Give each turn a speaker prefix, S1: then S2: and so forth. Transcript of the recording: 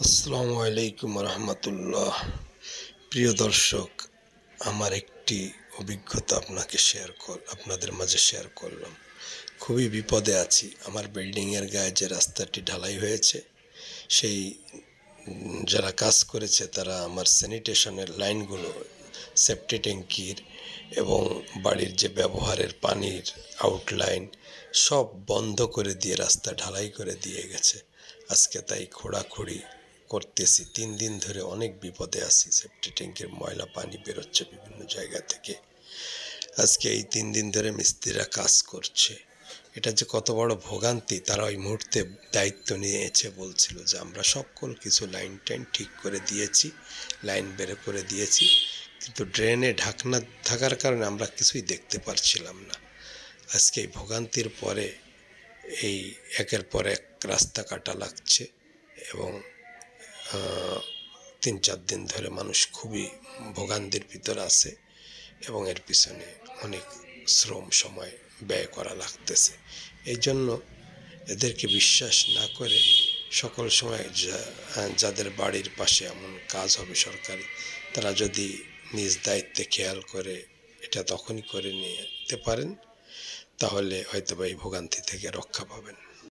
S1: আসসালামু আলাইকুম রহমতুল্লাহ। প্রিয় দর্শক, আমার একটি অভিজ্ঞতা আপনাদের মাঝে শেয়ার করলাম। খুবই বিপদে আছি। আমার বিল্ডিংয়ের গায়ে যে রাস্তাটি ঢালাই হয়েছে, সেই যারা কাজ করেছে তারা আমার স্যানিটেশনের লাইনগুলো, সেপ্টি ট্যাঙ্কির এবং বাড়ির যে ব্যবহারের পানির আউটলাইন সব বন্ধ করে দিয়ে রাস্তা ঢালাই করে দিয়ে গেছে। আজকে তাই খোঁড়াখুড়ি করতেছি। 3 দিন ধরে অনেক বিপদে আছি। সেপ্টি ট্যাঙ্কের ময়লা পানি বেরোচ্ছে বিভিন্ন জায়গা থেকে। আজকে এই 3 দিন ধরে মিস্ত্রিরা কাজ করছে। এটা যে কত বড় ভোগান্তি, তারা ওই মুহূর্তে দায়িত্ব নিয়েছে, বলছিল যে আমরা সকল কিছু লাইন টাইন ঠিক করে দিয়েছি, লাইন বের করে দিয়েছি, কিন্তু ড্রেনে ঢাকনা থাকার কারণে আমরা কিছুই দেখতে পারছিলাম না। আজকে এই ভোগান্তির পরে এই একের পর এক রাস্তা কাটা লাগছে এবং 3-4 দিন ধরে মানুষ খুবই ভোগান্তির ভিতর আছে এবং এর পিছনে অনেক শ্রম সময় ব্যয় করা লাগতেছে। এই জন্য এদেরকে বিশ্বাস না করে সকল সময় যাদের বাড়ির পাশে এমন কাজ হবে সরকারি, তারা যদি নিজ দায়িত্বে খেয়াল করে এটা তখনই করে নিতে পারেন, তাহলে হয়তো বা এই ভোগান্তি থেকে রক্ষা পাবেন।